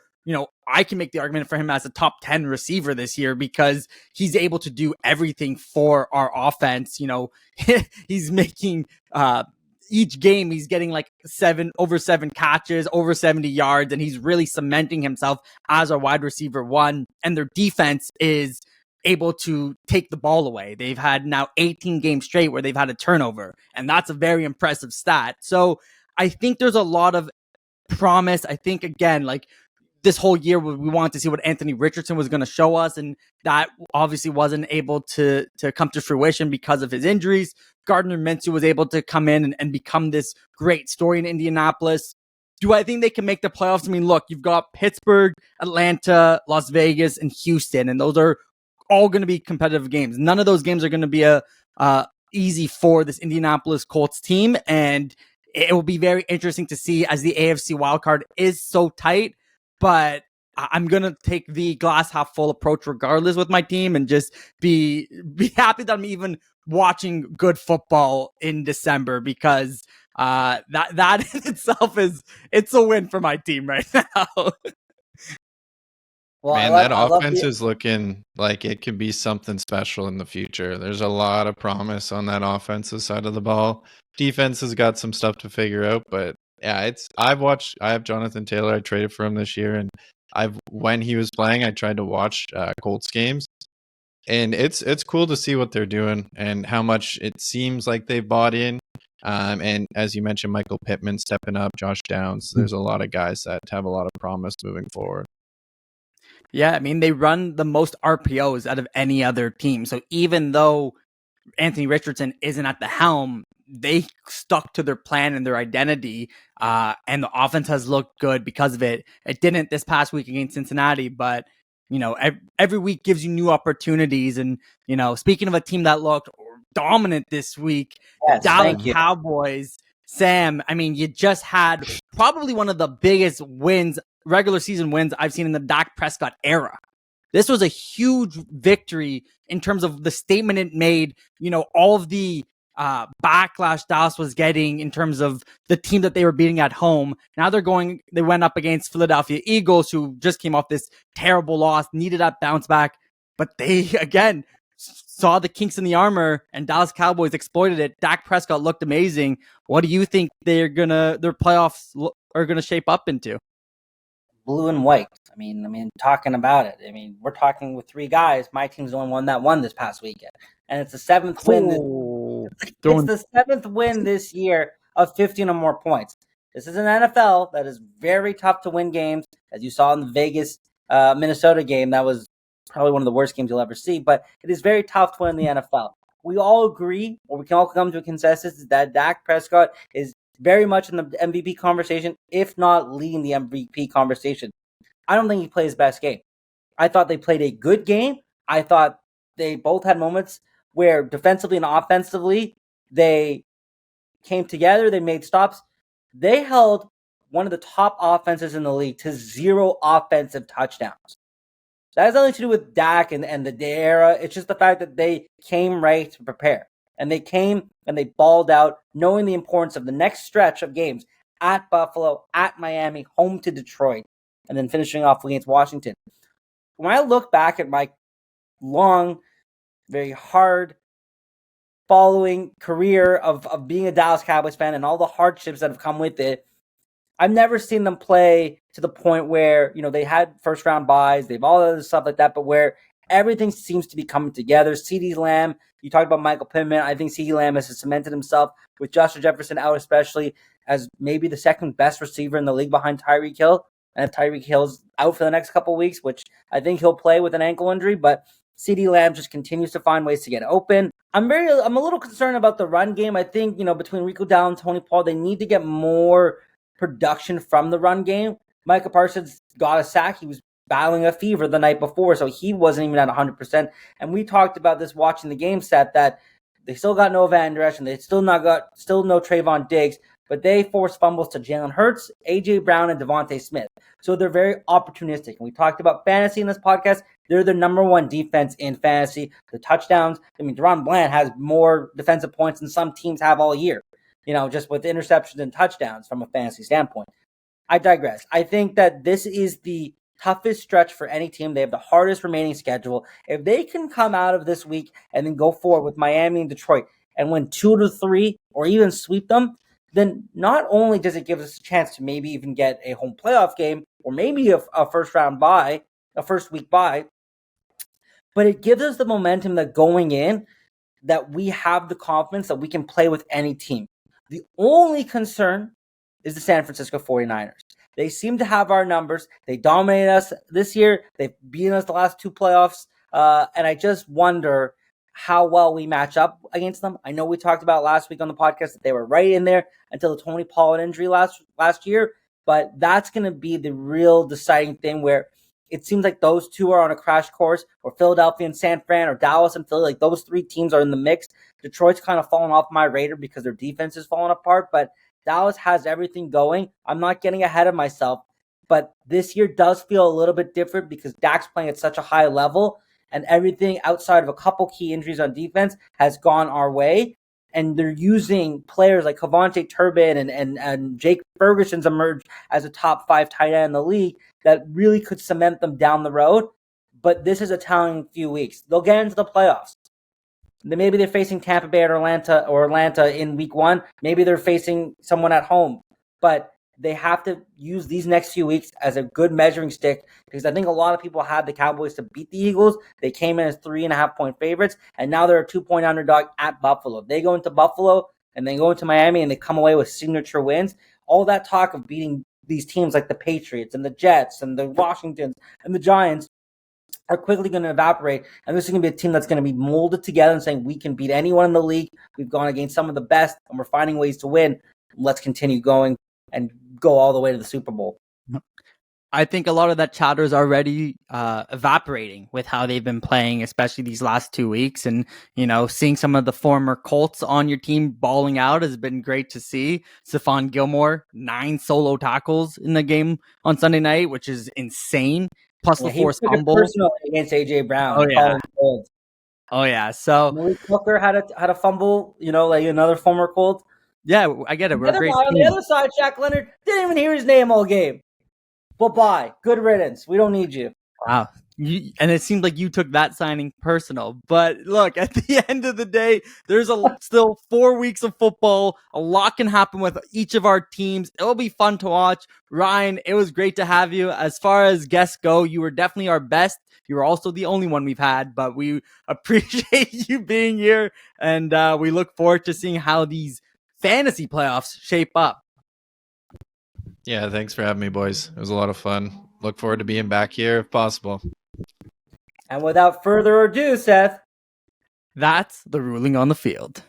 I can make the argument for him as a top 10 receiver this year because he's able to do everything for our offense. He's making, each game he's getting like over 7 catches, over 70 yards, and he's really cementing himself as a wide receiver 1. And their defense is able to take the ball away. They've had now 18 games straight where they've had a turnover, and that's a very impressive stat. So I think there's a lot of promise. I think, again, like, this whole year we wanted to see what Anthony Richardson was going to show us, and that obviously wasn't able to come to fruition because of his injuries. Gardner Minshew was able to come in and become this great story in Indianapolis. Do I think they can make the playoffs? I mean, look, you've got Pittsburgh, Atlanta, Las Vegas, and Houston, and those are all going to be competitive games. None of those games are going to be easy for this Indianapolis Colts team, and it will be very interesting to see as the AFC wildcard is so tight. But I'm going to take the glass half full approach regardless with my team and just be happy that I'm even watching good football in December because that in itself it's a win for my team right now. Well, man, that offense is looking like it could be something special in the future. There's a lot of promise on that offensive side of the ball. Defense has got some stuff to figure out, but yeah, I have Jonathan Taylor. I traded for him this year, and when he was playing, I tried to watch Colts games, And it's cool to see what they're doing and how much it seems like they've bought in. And as you mentioned, Michael Pittman stepping up, Josh Downs. There's a lot of guys that have a lot of promise moving forward. Yeah, I mean, they run the most RPOs out of any other team. So even though Anthony Richardson isn't at the helm, they stuck to their plan and their identity, and the offense has looked good because of it. It didn't this past week against Cincinnati, but every week gives you new opportunities. And speaking of a team that looked dominant this week, Yes, the Dallas thank you. Cowboys. Sam, I mean, you just had probably one of the biggest wins, regular season wins I've seen in the Dak Prescott era. This was a huge victory in terms of the statement it made, all of the backlash Dallas was getting in terms of the team that they were beating at home. Now they went up against Philadelphia Eagles, who just came off this terrible loss, needed that bounce back. But they, again, saw the kinks in the armor, and Dallas Cowboys exploited it. Dak Prescott looked amazing. What do you think their playoffs are gonna shape up into? Blue and white. I mean, talking about it. I mean, we're talking with three guys. My team's the only one that won this past weekend, and it's the seventh win. It's the seventh win this year of 15 or more points. This is an NFL that is very tough to win games, as you saw in the Vegas Minnesota game. That was probably one of the worst games you'll ever see, but it is very tough to win in the NFL. We all agree, or we can all come to a consensus, is that Dak Prescott is very much in the MVP conversation, if not leading the MVP conversation. I don't think he played his best game. I thought they played a good game. I thought they both had moments where defensively and offensively they came together, they made stops. They held one of the top offenses in the league to 0 offensive touchdowns. That has nothing to do with Dak and the era. It's just the fact that they came ready to prepare. And they came and they balled out, knowing the importance of the next stretch of games at Buffalo, at Miami, home to Detroit, and then finishing off against Washington. When I look back at my long, very hard following career of being a Dallas Cowboys fan and all the hardships that have come with it, I've never seen them play to the point where, they had first round buys, they've all other stuff like that, but where everything seems to be coming together. CeeDee Lamb, you talked about Michael Pittman. I think CeeDee Lamb has cemented himself with Justin Jefferson out, especially as maybe the second best receiver in the league behind Tyreek Hill. And if Tyreek Hill's out for the next couple of weeks, which I think he'll play with an ankle injury, but CeeDee Lamb just continues to find ways to get open. I'm a little concerned about the run game. I think, between Rico Dowdle and Tony Paul, they need to get more production from the run game. Micah Parsons got a sack. He was battling a fever the night before, so he wasn't even at 100%. And we talked about this watching the game set, that they still got no Van Der Esch, and they still no Trayvon Diggs, but they forced fumbles to Jalen Hurts, A.J. Brown, and Devontae Smith. So they're very opportunistic. And we talked about fantasy in this podcast. They're the number one defense in fantasy. The touchdowns, Deron Bland has more defensive points than some teams have all year, just with interceptions and touchdowns from a fantasy standpoint. I digress. I think that this is the toughest stretch for any team. They have the hardest remaining schedule. If they can come out of this week and then go forward with Miami and Detroit and win 2 to 3 or even sweep them, then not only does it give us a chance to maybe even get a home playoff game or maybe a first week bye, but it gives us the momentum that going in, that we have the confidence that we can play with any team. The only concern is the San Francisco 49ers. They seem to have our numbers. They dominated us this year. They've beaten us the last 2 playoffs. And I just wonder how well we match up against them. I know we talked about last week on the podcast that they were right in there until the Tony Pollard injury last year. But that's going to be the real deciding thing, where it seems like those two are on a crash course, or Philadelphia and San Fran, or Dallas and Philly. Like, those 3 teams are in the mix. Detroit's kind of fallen off my radar because their defense is falling apart. But Dallas has everything going. I'm not getting ahead of myself, but this year does feel a little bit different because Dak's playing at such a high level, and everything outside of a couple key injuries on defense has gone our way. And they're using players like Cavonte Turbin and Jake Ferguson's emerged as a top 5 tight end in the league that really could cement them down the road. But this is a telling few weeks. They'll get into the playoffs. Maybe they're facing Tampa Bay or Atlanta in week 1. Maybe they're facing someone at home. But they have to use these next few weeks as a good measuring stick, because I think a lot of people had the Cowboys to beat the Eagles. They came in as 3.5-point favorites, and now they're a 2-point underdog at Buffalo. They go into Buffalo and then go into Miami and they come away with signature wins. All that talk of beating these teams like the Patriots and the Jets and the Washingtons and the Giants are quickly going to evaporate. And this is going to be a team that's going to be molded together and saying, we can beat anyone in the league. We've gone against some of the best and we're finding ways to win. Let's continue going and go all the way to the Super Bowl. I think a lot of that chatter is already evaporating with how they've been playing, especially these last 2 weeks. And, seeing some of the former Colts on your team balling out has been great to see. Stephon Gilmore, 9 solo tackles in the game on Sunday night, which is insane. Plus the forced fumble against AJ Brown. Oh yeah. Oh yeah. So Malik Hooker had a fumble, like another former Colt. Yeah, I get it. We're a great on team. the other side, Shaq Leonard didn't even hear his name all game. Bye-bye. Good riddance. We don't need you. Wow. And it seems like you took that signing personal. But look, at the end of the day, there's still 4 weeks of football. A lot can happen with each of our teams. It'll be fun to watch. Ryan, it was great to have you. As far as guests go, you were definitely our best. You were also the only one we've had, but we appreciate you being here. And we look forward to seeing how these fantasy playoffs shape up. Yeah, thanks for having me, boys. It was a lot of fun. Look forward to being back here if possible. And without further ado, Seth, that's the ruling on the field.